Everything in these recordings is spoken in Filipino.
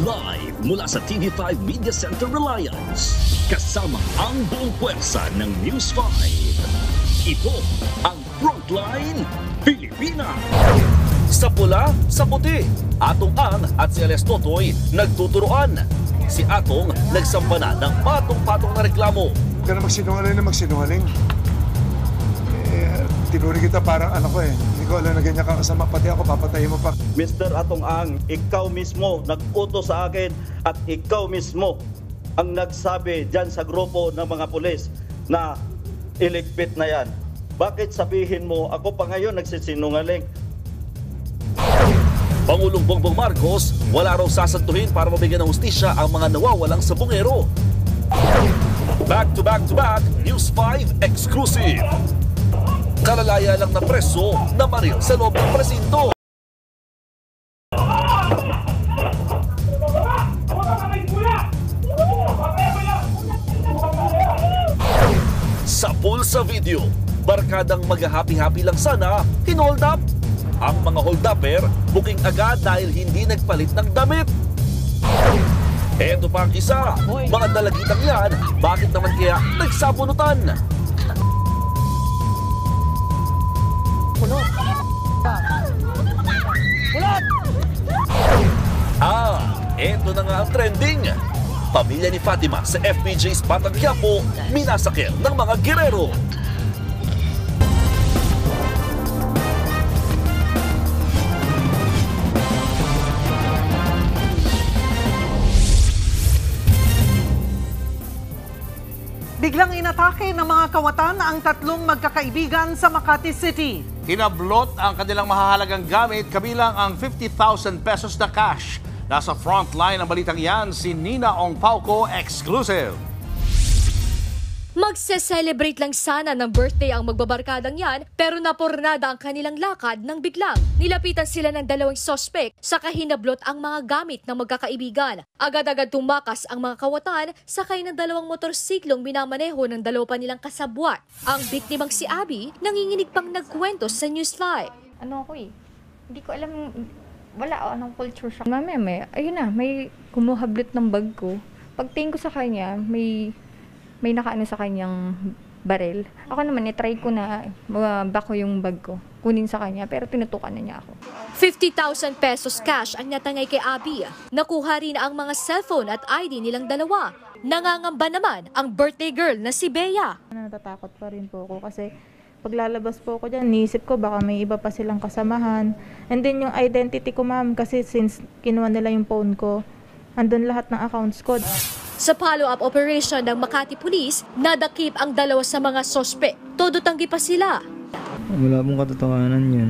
Live mula sa TV5 Media Center Reliance. Kasama ang buong puwersa ng News 5. Ito ang Frontline Pilipinas. Sa pula, sa puti, Atong Ang at si Elias Totoy nagtuturoan. Si Atong nagsampa na ng patong-patong na reklamo. Huwag ka na magsinungaling. Tinuri kita parang anak ko eh. Hindi ko alam na ganyan ka kasama. Pati ako, papatayin mo pa. Mr. Atong Ang, ikaw mismo nag-utos sa akin at ikaw mismo ang nagsabi dyan sa grupo ng mga pulis na iligpit na yan. Bakit sabihin mo, ako pa ngayon nagsisinungaling? Pangulong Bongbong Marcos, wala raw sasantuhin para mabigyan ng hustisya ang mga nawawalang sabongero. Back to back, News 5 exclusive. Kalalaya lang na preso na maril sa loob ng presinto. Sa pulsa video, barkadang mag-happy-happy lang sana, hinold up. Ang mga hold-upper, booking agad dahil hindi nagpalit ng damit. Eto pa ang isa, mga dalagitang yan, bakit naman kaya nagsabunutan? Eto na nga ang trending. Pamilya ni Fatima sa FPJ's Batang Quiapo, minasakil ng mga girero. Biglang inatake ng mga kawatan ang tatlong magkakaibigan sa Makati City. Hinablot ang kanilang mahahalagang gamit kabilang ang 50,000 pesos na cash. Nasa frontline ng balitang yan si Nina Ong Pauco, exclusive. Magse-celebrate lang sana ng birthday ang magbabarkadang yan pero napornada ang kanilang lakad nang biglang nilapitan sila ng dalawang sospek sa kahinablot ang mga gamit ng magkakaibigan. Agad-agad tumakas ang mga kawatan sakay ng dalawang motorsiklong minamaneho ng dalawa pa nilang kasabwat. Ang biktimang si Abby nanginginig pang nagkwento sa News 5. Hindi ko alam, wala anong culture shock. Mamaya, ayun na, may kumuhablit ng bag ko. Pagtingin ko sa kanya, may nakaano sa kanyang barel. Ako naman, try ko na bako yung bag ko. Kunin sa kanya, pero tinutukan na niya ako. 50,000 pesos cash ang natangay kay Abby. Nakuha rin ang mga cellphone at ID nilang dalawa. Nangangamba naman ang birthday girl na si Bea. Natatakot pa rin po ako kasi paglalabas po ako dyan, niisip ko baka may iba pa silang kasamahan. And then yung identity ko, ma'am, kasi since kinuha nila yung phone ko, andun lahat ng accounts ko. Sa follow-up operation ng Makati Police, nadakip ang dalawa sa mga sospek. Todo tanggi pa sila. Wala pong katotohanan yun.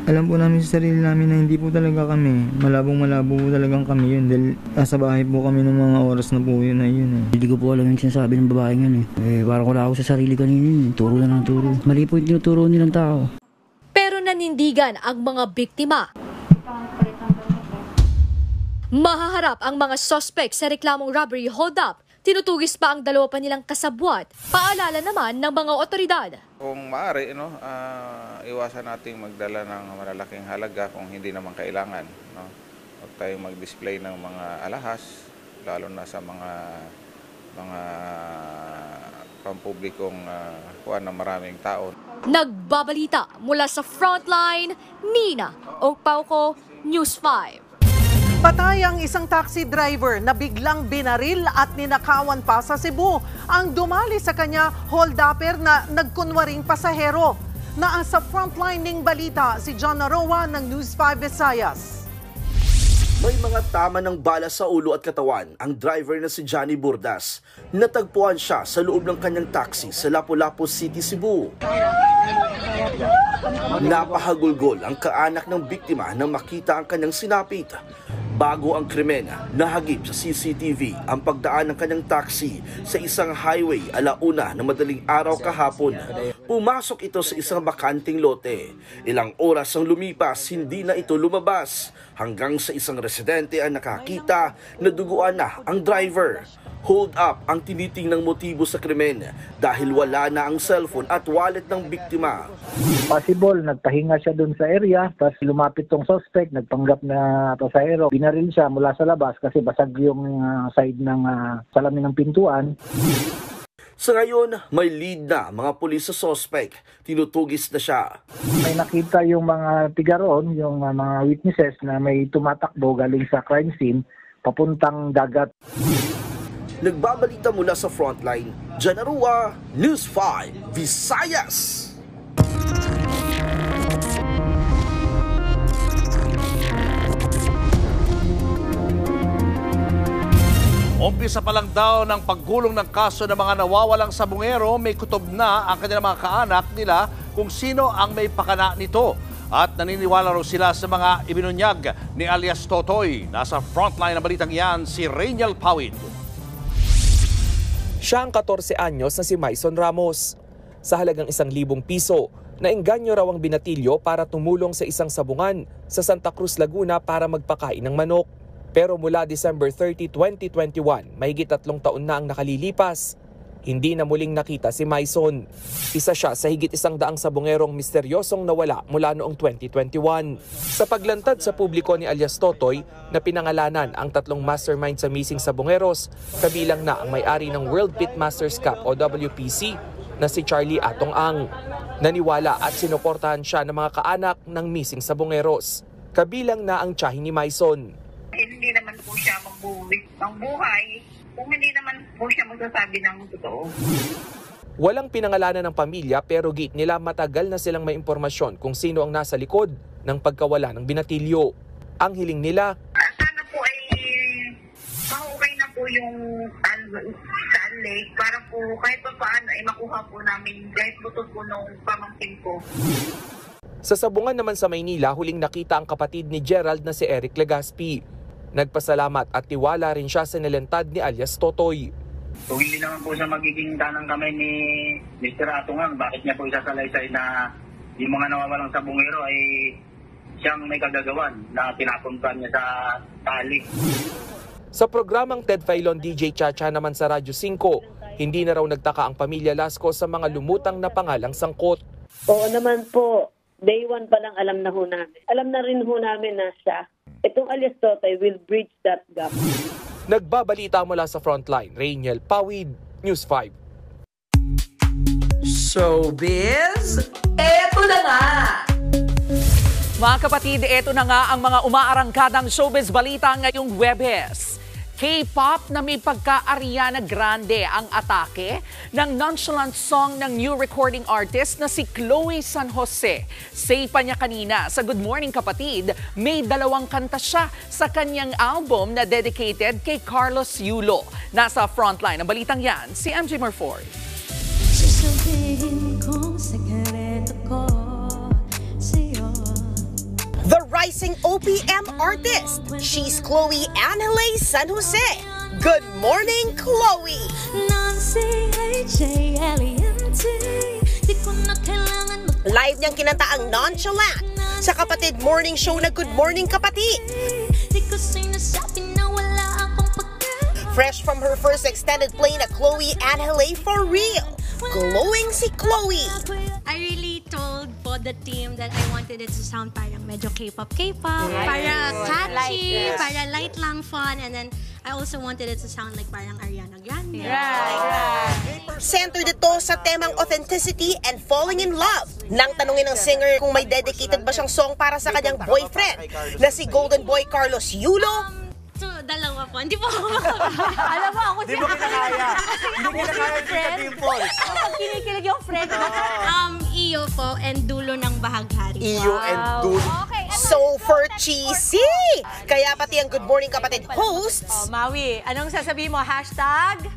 Alam po namin sa sarili namin na hindi po talaga kami. Malabong-malabo po talagang kami yun. Dahil nasa bahay po kami ng mga oras na po yun na yun. Hindi ko po alam yung sinasabi ng babaeng yun parang wala ako sa sarili kanina yun. Turo na ng turo. Mali po yung tinuturo nilang tao. Pero nanindigan ang mga biktima. Mahaharap ang mga suspect sa reklamong robbery hold-up. Tinutugis pa ang dalawa pa nilang kasabwat. Paalala naman ng mga otoridad. Kung maaari, iwasan nating magdala ng malalaking halaga kung hindi naman kailangan. Huwag tayong mag-display ng mga alahas, lalo na sa mga pampublikong kuwan ng maraming tao. Nagbabalita mula sa Frontline, Nina Ong Pauco, News 5. Patay ang isang taxi driver na biglang binaril at ninakawan pa sa Cebu. Ang dumali sa kanya, hold-upper na nagkunwaring pasahero. Nasa frontline ng balita si John Naroa ng News 5 Visayas. May mga tama ng bala sa ulo at katawan ang driver na si Johnny Burdas. Natagpuan siya sa loob ng kanyang taxi sa Lapu-Lapu City, Cebu. Napahagulgol ang kaanak ng biktima nang makita ang kanyang sinapit. Bago ang krimen, nahagip sa CCTV ang pagdaan ng kanyang taxi sa isang highway alauna na madaling araw kahapon. Pumasok ito sa isang bakanting lote. Ilang oras ang lumipas, hindi na ito lumabas. Hanggang sa isang residente ang nakakita na duguan na ang driver. Hold up ang tinitingnang motibo sa krimen dahil wala na ang cellphone at wallet ng biktima. Possible, nagpahinga siya dun sa area, tapos lumapit tong suspect, nagpanggap na pasahero. binaril siya mula sa labas kasi basag yung side ng salamin ng pintuan. Sa ngayon, may lead na mga pulis sa suspect. Tinutugis na siya. May nakita yung mga tiga roon, yung mga witnesses na may tumatakbo galing sa crime scene papuntang dagat. Nagbabalita mula sa frontline, Janarua, News 5, Visayas. Umpisa pa lang daw ng paggulong ng kaso ng mga nawawalang sabungero, may kutob na ang kanilang mga kaanak nila kung sino ang may pakana nito. At naniniwala raw sila sa mga ibinunyag ni alias Totoy. Nasa frontline ng balitang yan si Rainiel Pawid. Siya ang 14 anyos na si Maison Ramos. Sa halagang 1,000 piso, naengganyo raw ang binatilyo para tumulong sa isang sabungan sa Santa Cruz, Laguna para magpakain ng manok. Pero mula December 30, 2021, mahigit 3 taon na ang nakalilipas. Hindi na muling nakita si Maison. Isa siya sa higit 100 sabungerong misteryosong nawala mula noong 2021. Sa paglantad sa publiko ni alias Totoy na pinangalanan ang 3 mastermind sa missing sabungeros, kabilang na ang may-ari ng World Pitmasters Cup o WPC na si Charlie Atong Ang. Naniwala at sinuportahan siya ng mga kaanak ng missing sabungeros. Kabilang na ang tiyahin ni Maison. Hindi naman po siya magbuwis ng buhay kung hindi naman po siya magsasabi ng totoo. Walang pinangalanan ng pamilya pero gate nila matagal na silang may impormasyon kung sino ang nasa likod ng pagkawala ng binatilyo. Ang hiling nila, sana po ay mahukay na po yung Sand Lake para po kahit pa paano ay makuha po namin kahit buto po nung pamangkin ko. Sa sabungan naman sa Maynila, huling nakita ang kapatid ni Gerald na si Eric Legaspi. Nagpasalamat at tiwala rin siya sa nilantad ni alias Totoy. Kung hindi naman po siya magiging tanang kamay ni Mr. Atungang, bakit niya po isasalaysay na yung mga nawawalang sabungero ay siyang may kagagawan na pinapuntan niya sa tali. Sa programang Ted Filon DJ Chacha naman sa Radyo 5, hindi na raw nagtaka ang pamilya Lasco sa mga lumutang na pangalang sangkot. Oo naman po. Day 1 pa lang alam na ho namin. Alam na rin ho namin na siya. Itong alias Totoy will bridge that gap. Nagbabalita mula sa frontline, Rainiel Pawid, News 5. Showbiz, eto na nga! Mga kapatid, eto na nga ang mga umaarangkadang showbiz balita ngayong Huwebes. K-pop na may pagka-Ariana Grande ang atake ng nonchalant song ng new recording artist na si Chloe San Jose. Say pa niya kanina sa Good Morning Kapatid, may 2 kanta siya sa kanyang album na dedicated kay Carlos Yulo. Nasa frontline ng balitang yan, si MJ Marford. The rising OPM artist, she's Chloe Angele San Jose. Good morning, Chloe! Live niyang kinanta ang Nonchalant sa kapatid morning show na Good Morning Kapatid. Fresh from her first extended play na Chloe Angele For Real, glowing si Chloe. I really told po the team that I wanted it to sound parang medyo K-pop, para catchy, para light lang, fun, and then I also wanted it to sound like parang Ariana Grande. Centered ito sa temang authenticity and falling in love. Nang tanungin ng singer kung may dedicated ba siyang song para sa kanyang boyfriend na si Golden Boy Carlos Yulo, So, 2 po. Hindi po ako makakaya. Alam mo, ako Hindi mo kinakaya. Hindi mo kinakaya yung Dimples. Kapag kinikilig yung friend mo. Iyo po and dulo ng bahaghari. Iyo and dulo. Okay. So for cheesy! Kaya pati ang Good Morning Kapatid hosts. Maui, anong sasabihin mo? Hashtag?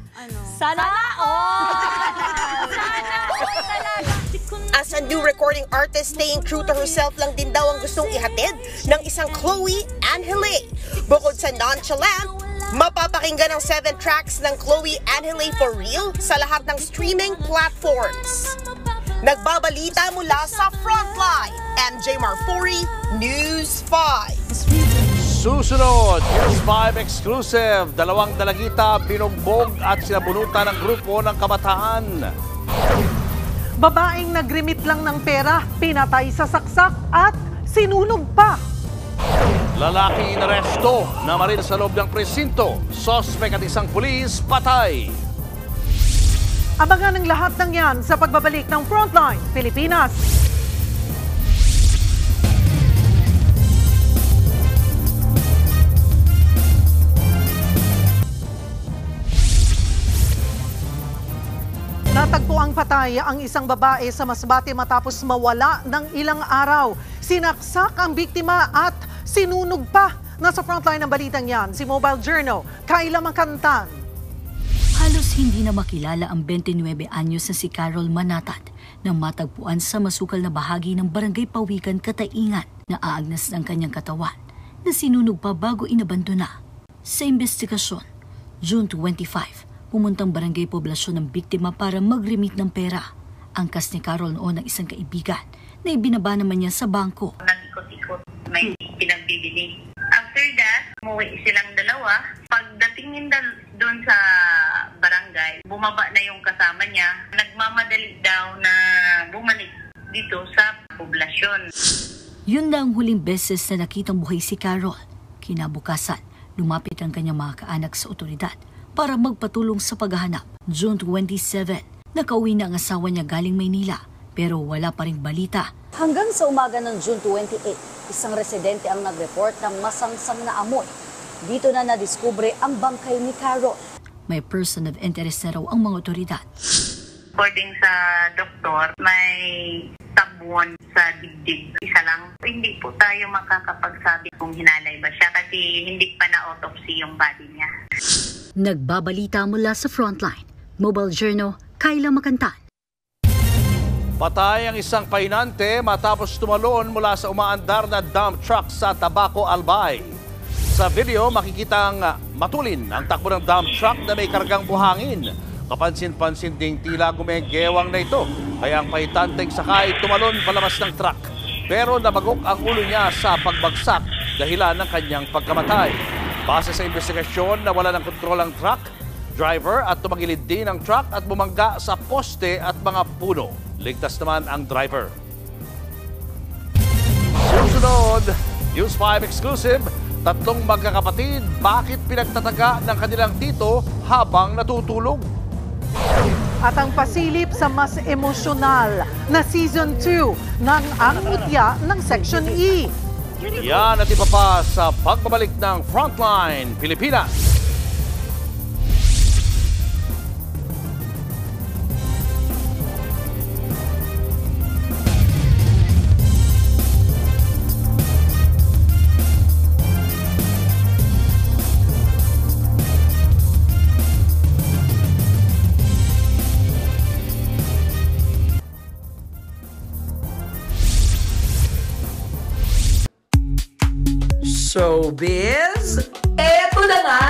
Sana all! Sana all talaga! As a new recording artist, staying true to herself lang din daw ang gustong ihatid ng isang Chloe Angele. Bukod sa Nonchalant, mapapakinggan ang 7 tracks ng Chloe Angele For Real sa lahat ng streaming platforms. Nagbabalita mula sa Frontline, MJ Marfori, News 5. Susunod, News 5 exclusive. 2 dalagita, binugbog at sinabunutan ng grupo ng kabataan. Babaeng nagrimit lang ng pera, pinatay sa saksak at sinunog pa. Lalaki inaresto na maril sa loob ng presinto. Sospek at isang pulis patay. Abangan ang lahat ng yan sa pagbabalik ng Frontline Pilipinas. Natagpo ang patay ang isang babae sa Masbate matapos mawala ng ilang araw. Sinaksak ang biktima at sinunog pa. Nasa frontline ng balitang yan, si Mobile Journal, Kayla Makantan. Halos hindi na makilala ang 29 anyos na si Carol Manatad nang matagpuan sa masukal na bahagi ng Barangay Pawikan, Kataingan na aagnas ng kanyang katawan na sinunog pa bago inabandona. Sa investigasyon, June 25, pumuntang barangay poblasyon ng biktima para mag-remit ng pera. Angkas ni Carol noon ng isang kaibigan na ibinaba naman niya sa bangko. Nag-ikot-ikot, may pinagbibili. After that, umuwi silang dalawa. Pagdating nila doon sa barangay, bumaba na yung kasama niya. Nagmamadali daw na bumalik dito sa poblasyon. Yun na ang huling beses na nakitang buhay si Carol. Kinabukasan, lumapit ang kanyang mga kaanak sa otoridad para magpatulong sa paghahanap. June 27, nakauwi na ang asawa niya galing Maynila pero wala pa ring balita. Hanggang sa umaga ng June 28, isang residente ang nag-report ng masangsang na amoy. Dito na nadiskubre ang bangkay ni Carol. May person of interest na raw ang mga otoridad. According sa doktor, may stab wound sa dibdib. Isa lang. Hindi po tayo makakapagsabi kung hinalay ba siya kasi hindi pa na-autopsy yung body niya. Nagbabalita mula sa Frontline. Mobile Journal, Kayla Makantan. Patay ang isang pahinante matapos tumalon mula sa umaandar na dump truck sa Tabaco, Albay. Sa video, makikitang matulin ang takbo ng dump truck na may kargang buhangin. Kapansin-pansin ding tila gumegewang na ito. Kaya ang pahitanteng sakay tumalon palabas ng truck. Pero nabagok ang ulo niya sa pagbagsak dahilan ng kanyang pagkamatay. Base sa investigasyon, nawala ng kontrol ang truck, driver at tumagilid din ang truck at bumangga sa poste at mga puno. Ligtas naman ang driver. Susunod, News 5 exclusive, tatlong magkakapatid, bakit pinagtataga ng kanilang tito habang natutulog? At ang pasilip sa mas emosyonal na Season 2 ng Ang Mutya ng Section E. Yan at iba pa sa pagbabalik ng Frontline Pilipinas. Showbiz, eto na nga!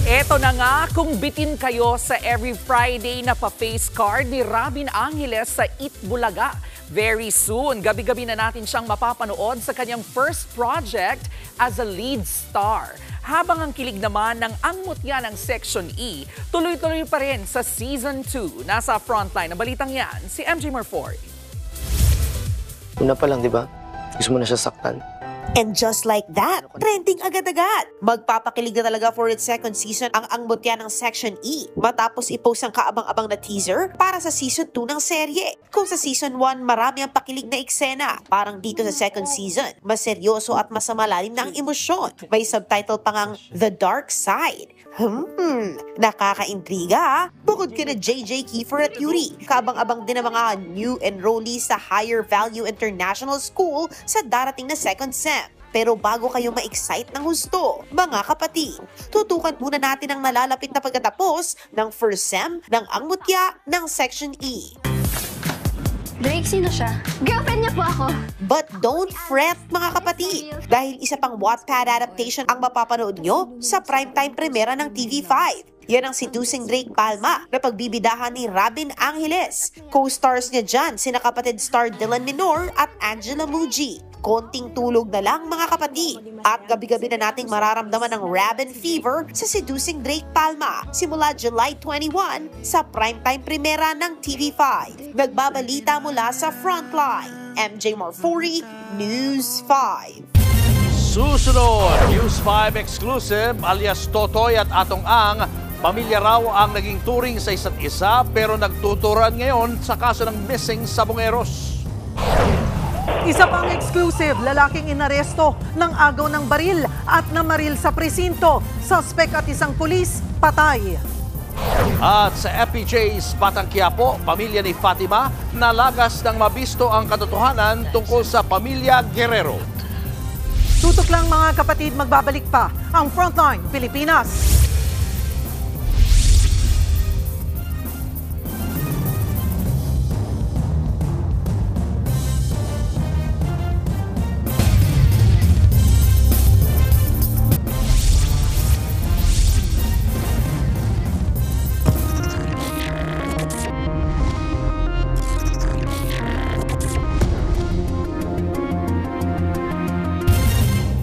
Eto na nga kung bitin kayo sa every Friday na pa-face card ni Robin Angeles sa Eat Bulaga. Very soon, gabi-gabi na natin siyang mapapanood sa kanyang first project as a lead star. Habang ang kilig naman ng Ang Mutya ng Section E, tuloy-tuloy pa rin sa Season 2. Nasa frontline ng balitang yan, si MJ Marfori. Una pa lang, di ba? Gusto mo na siya saktan. And just like that, trending agad-agad. Magpapakilig na talaga for its second season ang Mutya ng Section E matapos i-post ang kaabang-abang na teaser para sa Season 2 ng serye. Kung sa Season 1 marami ang pakilig na eksena, parang dito sa second season, mas seryoso at mas malalim na ang emosyon. May subtitle pa ngang The Dark Side. Nakakaintriga. Bukod kina JJ Kiefer at Yuri, kabang-abang din ang mga new enrollees sa Higher Value International School sa darating na second sem. Pero bago kayo ma-excite ng husto, mga kapatid, tutukan muna natin ang nalalapit na pagkatapos ng first sem ng Ang Mutya ng Section E. Drake, sino siya? Girlfriend niya po ako. But don't fret mga kapatid, dahil isa pang Wattpad adaptation ang mapapanood nyo sa primetime premiera ng TV5. Yan ang Seducing Drake Palma na pagbibidahan ni Robin Angeles. Co-stars niya dyan sina kapatid star Dylan Minor at Angela Muji. Konting tulog na lang mga kapatid. At gabi-gabi na nating mararamdaman ng Robin Fever sa Seducing Drake Palma simula July 21 sa primetime premiera ng TV5. Nagbabalita mula sa Frontline, MJ Marfori, News 5. Susunod, News 5 exclusive, alias Totoy at Atong Ang. Pamilya raw ang naging turing sa isa't isa pero nagtuturan ngayon sa kaso ng missing sabongeros. Isa pang exclusive, lalaking inaresto ng agaw ng baril at namaril sa presinto. Suspect at isang pulis, patay. At sa FPJ's Batang Quiapo, pamilya ni Fatima, nalagas ng mabisto ang katotohanan tungkol sa pamilya Guerrero. Tutok lang mga kapatid, magbabalik pa ang Frontline Pilipinas.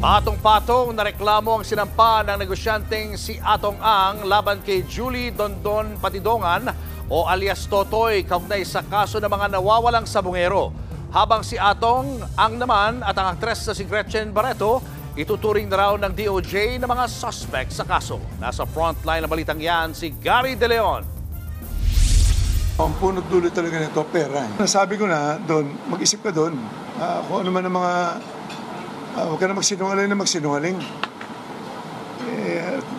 Patong-patong na reklamo ang sinampa ng negosyanteng si Atong Ang laban kay Julie Dondon Patidongan o alias Totoy kaugnay sa kaso ng mga nawawalang sabongero. Habang si Atong Ang naman at ang aktres na si Gretchen Barreto, ituturing na raw ng DOJ na mga suspect sa kaso. Nasa frontline ng balitang yan si Gary De Leon. Ang punot dulo talaga nito, pera. Nasabi ko na doon, mag-isip ka doon. Kung ano man ang mga huwag ka na magsinungaling.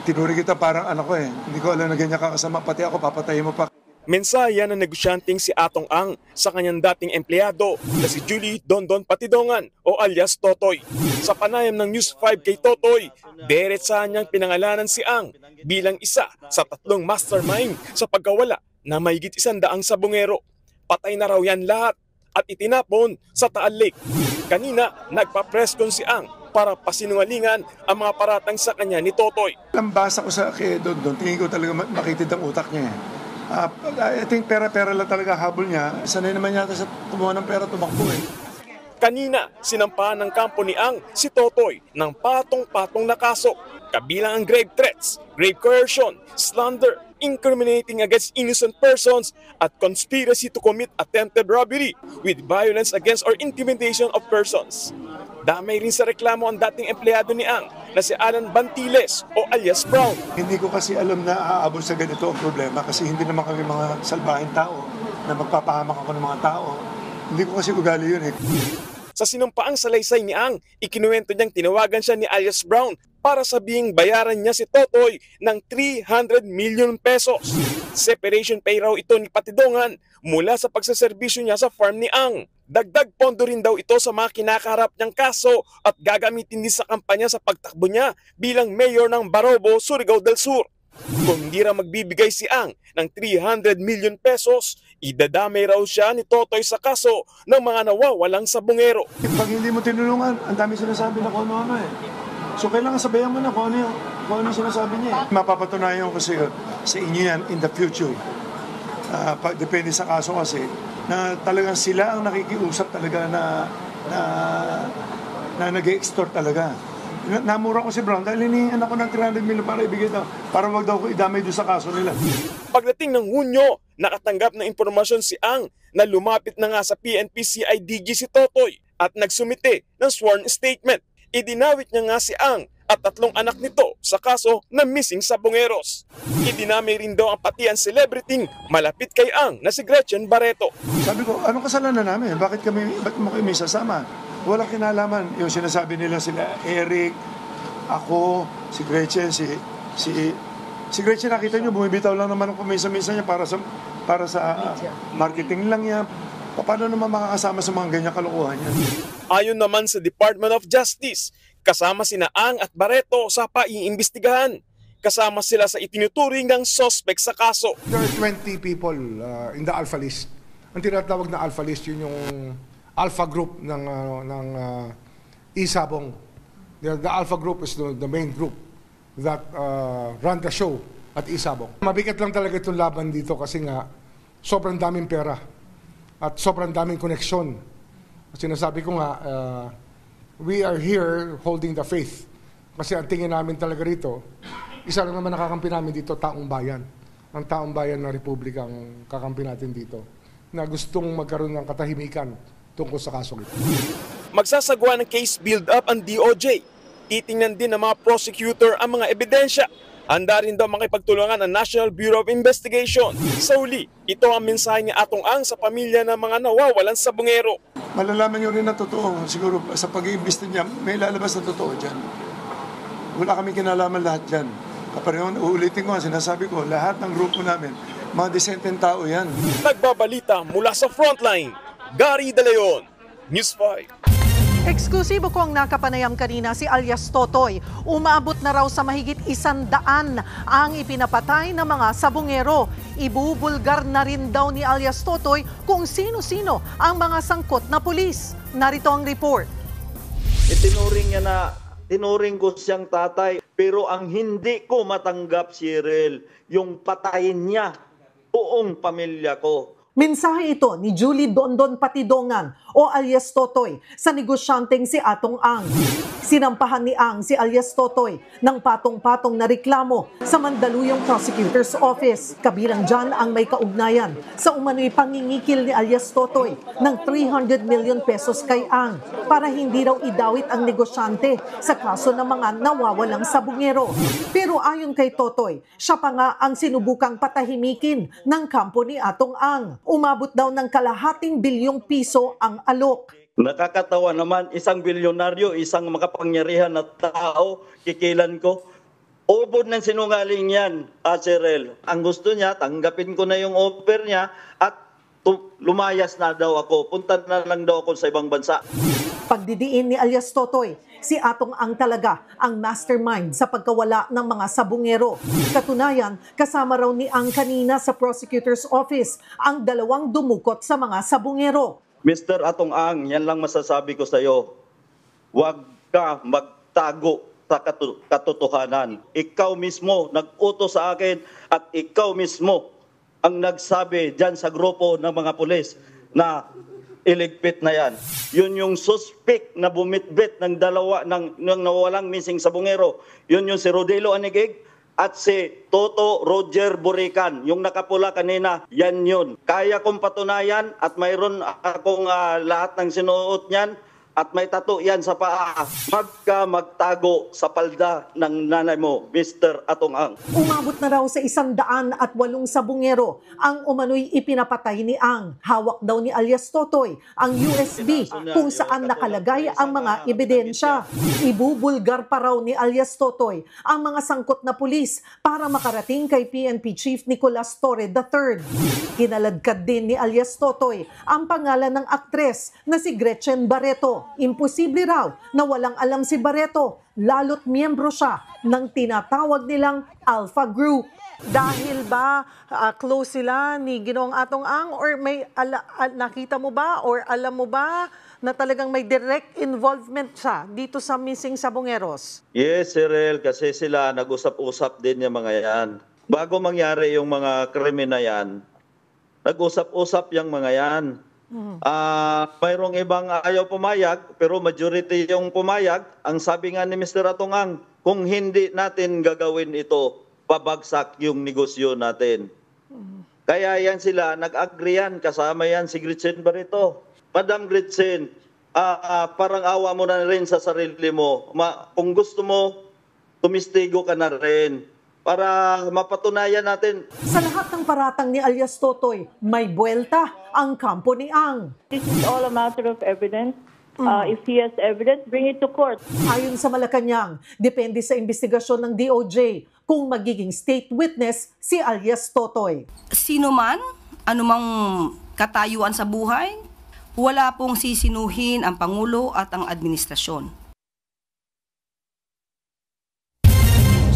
Tinuri kita parang anak ko eh. Hindi ko alam na ganyan kakasama. Pati ako, papatayin mo pa. Mensahe ng negosyanteng si Atong Ang sa kanyang dating empleyado na si Julie Dondon Patidongan o alias Totoy. Sa panayam ng News 5 kay Totoy, diretsahan niyang pinangalanan si Ang bilang isa sa 3 mastermind sa pagkawala na mahigit 100 sabongero. Patay na raw yan lahat at itinapon sa Taal Lake. Kanina, nagpa-press con si Ang para pasinungalingan ang mga paratang sa kanya ni Totoy. Basa ko sa kay Dondon, tingin ko talaga makitid ang utak niya. I think pera-pera lang talaga habol niya. Sanay naman yata sa kumuha ng pera, tumakbo eh. Kanina, sinampahan ng kampo ni Ang si Totoy ng patong-patong na kaso. Kabilang ang grave threats, grave coercion, slander, incriminating against innocent persons, at conspiracy to commit attempted robbery with violence against or intimidation of persons. Damay rin sa reklamo ang dating empleyado ni Ang na si Alan Bantiles o alias Brown. Hindi ko kasi alam na aabot sa ganito ang problema kasi hindi naman kami mga salbahing tao na magpapahamak ako ng mga tao. Hindi ko kasi ugali yun eh. Sa sinumpaang salaysay ni Ang, ikinuwento niyang tinawagan siya ni alias Brown para sabihing bayaran niya si Totoy ng 300 million pesos. Separation pay raw ito ni Patidongan mula sa pagsaserbisyo niya sa farm ni Ang. Dagdag pondo rin daw ito sa mga kinakaharap niyang kaso at gagamitin din sa kampanya sa pagtakbo niya bilang mayor ng Barobo, Surigao del Sur. Kung hindi raw magbibigay si Ang ng 300 million pesos, idadamay raw siya ni Totoy sa kaso ng mga nawawalang sabongero. Pag hindi mo tinulungan, ang dami sinasabi na kung ano eh. So kailangan sabayan mo na kung ano sinasabi niya. Mapapatunayan ko sa inyo yan in the future. Depende sa kaso kasi na talagang sila ang nakikiusap talaga na nag-extort talaga. Namura ko si Brown dahil hinihingan ako ng 300 million para ibigay daw. Para wag daw ko idamay doon sa kaso nila. Pagdating ng Hunyo, nakatanggap ng impormasyon si Ang na lumapit na nga sa PNP CIDG si Totoy at nagsumite ng sworn statement. Idinawit niya nga si Ang at 3 anak nito sa kaso na missing sabongeros. Idinamay rin daw ang pati ang celebrity malapit kay Ang na si Gretchen Barreto. Sabi ko, anong kasalanan namin? Bakit mo kami sasama? Walang kinalaman. Yung sinasabi nila sila, Eric, ako, si Gretchen, si Gretchen, nakita nyo, bumibitaw lang naman ang kumisa-misa niya para sa marketing lang niya. Paano naman makakasama sa mga ganyan kalokohan niya? Ayon naman sa Department of Justice, kasama sina Ang at Barreto sa paiimbestigahan. Kasama sila sa itinuturing ng suspect sa kaso. There are 20 people in the Alpha List. Ang tinatawag na Alpha List, yun yung Alpha Group ng Isabong. The Alpha Group is the main group that run the show at Isabong. Mabigat lang talaga itong laban dito kasi nga sobrang daming pera at sobrang daming koneksyon. Sinasabi ko nga, we are here holding the faith. Kasi ang tingin namin talaga rito, isa lang naman nakakampi namin dito, taong bayan. Ang taong bayan ng Republika ang kakampi natin dito na gustong magkaroon ng katahimikan tungkol sa kasong ito. Magsasagawa ng case build-up ang DOJ titingnan din ng mga prosecutor ang mga ebidensya. Handa rin daw makipagtulungan ang National Bureau of Investigation. Sa huli, ito ang mensahe ni Atong Ang sa pamilya ng mga nawawalang sabungero. Malalaman nyo rin na totoo. Siguro sa pag-iimbestiga niya, may lalabas na totoo dyan. Wala kami kinalaman lahat dyan. Kapareho, uulitin ko, sinasabi ko, lahat ng grupo namin, mga disenteng tao yan. Nagbabalita mula sa Frontline, Gary De Leon, News 5. Eksklusibo kong nakapanayam kanina si alias Totoy. Umabot na raw sa mahigit 100 ang ipinapatay ng mga sabungero. Ibubulgar na rin daw ni alias Totoy kung sino-sino ang mga sangkot na pulis. Narito ang report. Itinuring niya na tinuring ko siyang tatay, pero ang hindi ko matanggap, Cyril, yung patayin niya buong pamilya ko. Mensahe ito ni Julie Dondon Patidongan o alias Totoy sa negosyanteng si Atong Ang. Sinampahan ni Ang si alias Totoy ng patong-patong na reklamo sa Mandaluyong Prosecutor's Office. Kabilang dyan ang may kaugnayan sa umano'y pangingikil ni alias Totoy ng 300 million pesos kay Ang para hindi raw idawit ang negosyante sa kaso ng mga nawawalang sabungero. Pero ayon kay Totoy, siya pa nga ang sinubukang patahimikin ng kampo ni Atong Ang. Umabot daw ng ₱250 milyong ang alok. Nakakatawa naman, isang bilyonaryo, isang makapangyarihan na tao, kikilan ko. Ubod ng sinungaling yan, Cyril. Ang gusto niya, tanggapin ko na yung offer niya at lumayas na daw ako. Punta na lang daw ako sa ibang bansa. Pagdidiin ni alias Totoy, si Atong Ang talaga ang mastermind sa pagkawala ng mga sabungero. Katunayan, kasama raw ni Ang kanina sa prosecutor's office ang 2 dumukot sa mga sabungero. Mr. Atong Ang, yan lang masasabi ko sa iyo. Huwag ka magtago sa katotohanan. Ikaw mismo nag-utos sa akin at ikaw mismo ang nagsabi dyan sa grupo ng mga pulis na iligpit na yan. Yun yung suspect na bumitbit ng dalawa ng nawawalang missing sabungero. Yun yung si Rodelo Anigig at si Toto Roger Burican. Yung nakapula kanina, yan yun. Kaya kong patunayan at mayroon akong lahat ng sinuot niyan at may tattoo yan sa paa. Magtago sa palda ng nanay mo, Mr. Atong Ang. Umabot na raw sa 108 sabungero ang umano'y ipinapatay ni Ang. Hawak daw ni alias Totoy ang USB kung saan nakalagay ang mga ebidensya. Ibubulgar pa raw ni alias Totoy ang mga sangkot na pulis para makarating kay PNP Chief Nicolas Torre III. Kinaladkad din ni alias Totoy ang pangalan ng aktres na si Gretchen Barreto. Imposible raw na walang alam si Barreto, lalo't miyembro siya ng tinatawag nilang Alpha Group. Dahil ba close sila ni Ginoong Atong Ang or may nakita mo ba or alam mo ba na talagang may direct involvement siya dito sa missing sabungeros? Yes, Cyril, kasi sila nag-usap-usap din yung mga yan. Bago mangyari yung mga krimen na yan, nag-usap-usap yung mga yan. Mayroong ibang ayaw pumayag, pero majority yung pumayag. Ang sabi nga ni Mr. Atong Ang, kung hindi natin gagawin ito, pabagsak yung negosyo natin. Kaya yan sila, nag-agree yan, kasama yan si Gretchen Barreto. Madam Gretchen, parang awa mo na rin sa sarili mo. Kung gusto mo, tumistigo ka na rin para mapatunayan natin. Sa lahat ng paratang ni alias Totoy, may buwelta ang kampo ni Ang. This is all a matter of evidence. If he has evidence, bring it to court. Ayon sa Malacanang, depende sa investigasyon ng DOJ kung magiging state witness si alias Totoy. Sino man, anumang katayuan sa buhay, wala pong sisinuhin ang Pangulo at ang administrasyon.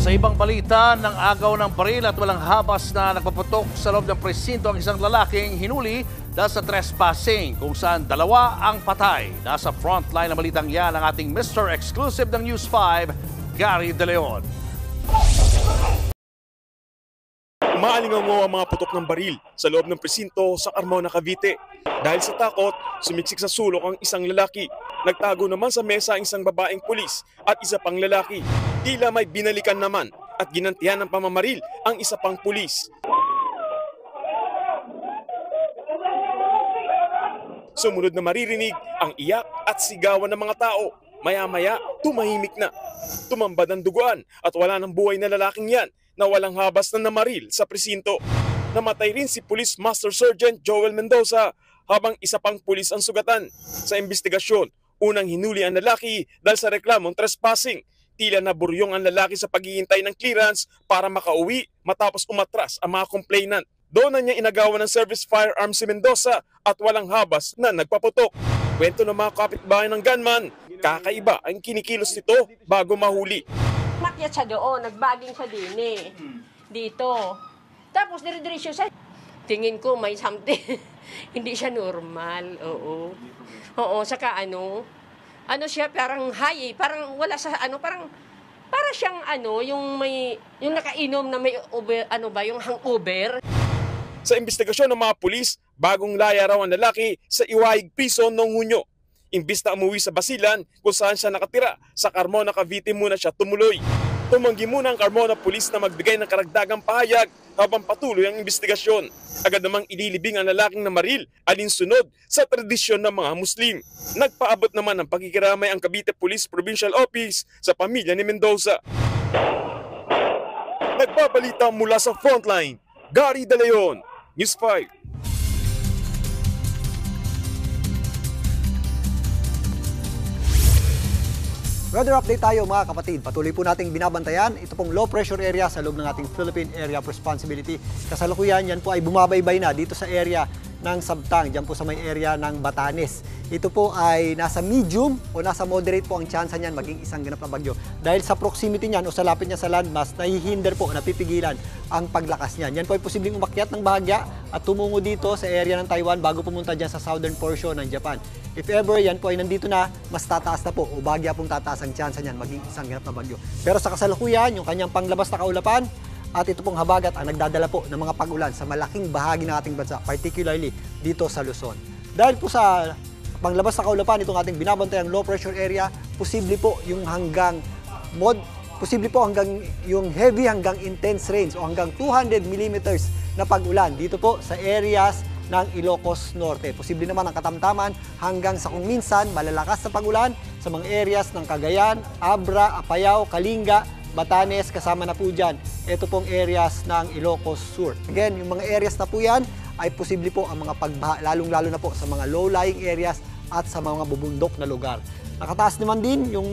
Sa ibang balita, ng agaw ng baril at walang habas na nagpaputok sa loob ng presinto ang isang lalaking hinuli dahil sa trespassing kung saan 2 ang patay. Nasa frontline ng balitang yan ang ating Mr. Exclusive ng News 5, Gary De Leon. Maalingaw ang mga putok ng baril sa loob ng presinto sa Carmona, Cavite. Dahil sa takot, sumiksik sa sulok ang isang lalaki. Nagtago naman sa mesa ang isang babaeng pulis at isa pang lalaki. Tila may binalikan naman at ginantihan ng pamamaril ang isa pang pulis. Sumunod na maririnig ang iyak at sigawan ng mga tao. Maya-maya, tumahimik na. Tumambad ang duguan at wala ng buhay na lalaking yan na walang habas na namaril sa presinto. Namatay rin si Police Master Sergeant Joel Mendoza habang isa pang pulis ang sugatan. Sa investigasyon, unang hinuli ang lalaki dahil sa reklamong trespassing. Tila naburyong ang lalaki sa paghihintay ng clearance para makauwi matapos umatras ang mga complainant. Doon na niya inagawan ng service firearm si Mendoza at walang habas na nagpaputok. Kwento ng mga kapitbahay ng gunman, kakaiba ang kinikilos nito bago mahuli. Makyat siya doon, nagbaging siya din dito. Tapos dire-diretso siya. Tingin ko may something. Hindi siya normal, Oo, saka ano siya parang high, parang wala sa para siyang yung nakainom na may yung hangover. Sa investigasyon ng mga pulis, bagong laya raw ang lalaki sa Iwahig Prison noong Hunyo. Imbis na umuwi sa Basilan kung saan siya nakatira, sa Carmona, Cavite muna siya tumuloy. Tumanggi muna ang Carmona Police na magbigay ng karagdagang pahayag habang patuloy ang investigasyon. Agad namang ililibing ang lalaking namaril alinsunod sa tradisyon ng mga Muslim. Nagpaabot naman ng pakikiramay ang Cavite Police Provincial Office sa pamilya ni Mendoza. Nagbabalita mula sa Frontline, Gary De Leon, News 5. Weather update tayo mga kapatid. Patuloy po nating binabantayan. Ito pong low pressure area sa loob ng ating Philippine Area of Responsibility. Kasalukuyan yan po ay bumabaybay na dito sa area ng Sabtang, dyan po sa may area ng Batanes. Ito po ay nasa medium o nasa moderate po ang chance niyan maging isang ganap na bagyo. Dahil sa proximity niyan o sa lapit niya sa landmass, nahihinder po, napipigilan ang paglakas niyan. Yan po ay posibleng umakyat ng bahagya at tumungo dito sa area ng Taiwan bago pumunta dyan sa southern portion ng Japan. If ever yan po ay nandito na, mas tataas na po o bahagya pong tataas ang chance niyan maging isang ganap na bagyo. Pero sa kasalukuyan, yung kanyang panglabas na kaulapan, at ito pong habagat ang nagdadala po ng mga pag-ulan sa malaking bahagi ng ating bansa, particularly dito sa Luzon. Dahil po sa panglabas na kaulapan, itong ating binabantayang low pressure area, posible po yung hanggang yung heavy hanggang intense rains o hanggang 200 millimeters na pag-ulan dito po sa areas ng Ilocos Norte. Posible naman ang katamtaman hanggang sa kung minsan malalakas na pag-ulan sa mga areas ng Cagayan, Abra, Apayao, Kalinga, Batanes, kasama na po dyan. Ito pong areas ng Ilocos Sur. Again, yung mga areas na po yan ay posible po ang mga pagbaha, lalong-lalo na po sa mga low-lying areas at sa mga bubundok na lugar. Nakataas naman din yung,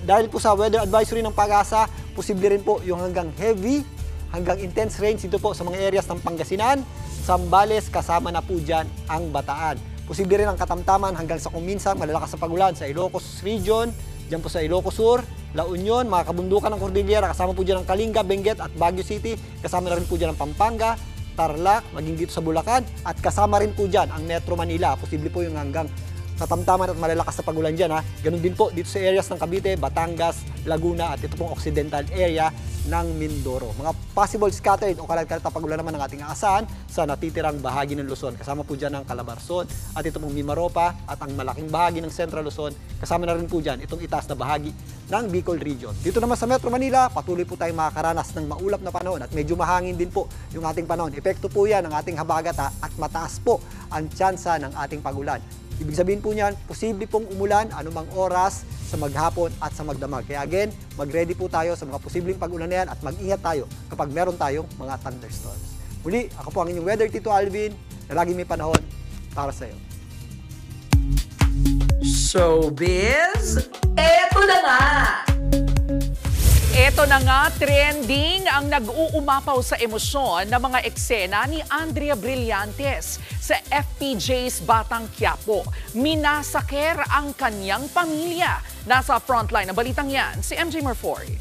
dahil po sa weather advisory ng Pag-asa, posible rin po yung hanggang heavy, hanggang intense rains dito po sa mga areas ng Pangasinan, Zambales, kasama na po dyan ang Bataan. Posible rin ang katamtaman hanggang sa kung minsan malalakas na pag-ulan sa Ilocos Region, dyan po sa Ilocos Sur, La Union, mga kabundukan ng Cordillera, kasama po dyan ang Kalinga, Benguet at Baguio City, kasama na rin po dyan ang Pampanga, Tarlac, maging dito sa Bulacan, at kasama rin po dyan ang Metro Manila. Posible po yung hanggang katamtaman at malalakas na pag-ulan dyan. Ganun din po dito sa areas ng Cavite, Batangas, Laguna at ito pong occidental area ng Mindoro. Mga possible scattered o kalat-kalat na pag-ulan naman ng ating aasahan sa natitirang bahagi ng Luzon. Kasama po dyan ang Calabarzon at ito pong Mimaropa at ang malaking bahagi ng Central Luzon. Kasama na rin po dyan itong itaas na bahagi ng Bicol Region. Dito naman sa Metro Manila, patuloy po tayong makakaranas ng maulap na panahon at medyo mahangin din po yung ating panahon. Epekto po yan ng ating habagat at mataas po ang tsansa ng ating pag-ulan. Ibig sabihin po niyan, posible pong umulan anumang oras sa maghapon at sa magdamag. Kaya again, mag-ready po tayo sa mga posibleng pag-ulan na yan at mag-ingat tayo kapag meron tayong mga thunderstorms. Muli, ako po ang inyong Weather Tito Alvin na laging may panahon para sa iyo. Showbiz, eto na nga! Eto na nga, trending ang nag-uumapaw sa emosyon ng mga eksena ni Andrea Brillantes sa FPJ's Batang Quiapo. Minasaker ang kanyang pamilya. Nasa frontline ng balitang yan, si MJ Marfori.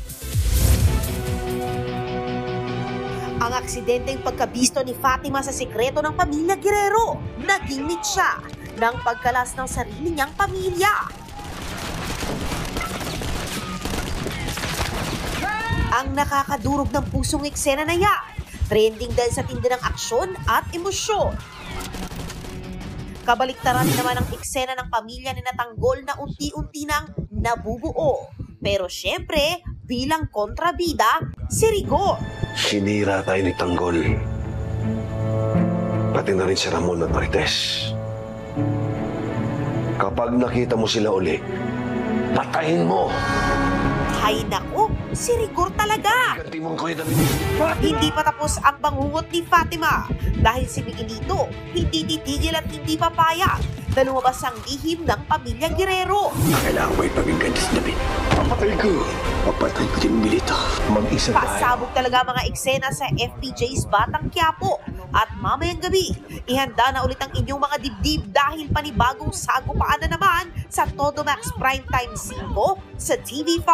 Ang aksidenteng pagkabisto ni Fatima sa sikreto ng pamilya Guerrero, naging mitsa ng pagkalas ng sarili niyang pamilya. Ang nakakadurog ng pusong eksena na yan, trending dahil sa tindi ng aksyon at emosyon. Kabaliktaran naman ang eksena ng pamilya ni Natanggol na unti-unti nang nabubuo. Pero syempre, bilang kontrabida, si Rigor. Sinira tayo ni Tanggol. Pati na rin si Ramon at Marites. Kapag nakita mo sila uli, Patayin mo! Hay naku, si Rigor talaga. Hindi pa tapos ang bangungot ni Fatima dahil si Miguelito hindi titigil at hindi papayag na lumabas ang lihim ng pamilya Guerrero. Kailangan mo ipamigay sa David. Papatay ko. Papatay ko din Milito. Mag-isa tayo. Pasabog talaga mga eksena sa FPJ's Batang Quiapo. At mamayang gabi, ihanda na ulit ang inyong mga dibdib dahil panibagong sagupaan na naman sa Todo Max Primetime 5 sa TV5.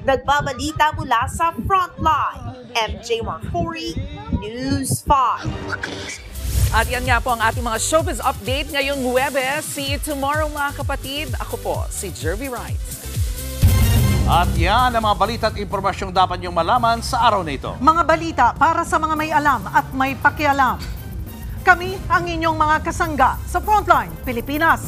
Nagbabalita mula sa Frontline, MJ Marfori, News 5. At yan nga po ang ating mga showbiz update ngayong Huwebes. See you tomorrow mga kapatid. Ako po si Jervy Wright. At yan ang mga balita at impormasyong dapat niyong malaman sa araw na ito. Mga balita para sa mga may alam at may pakialam. Kami ang inyong mga kasangga sa Frontline Pilipinas.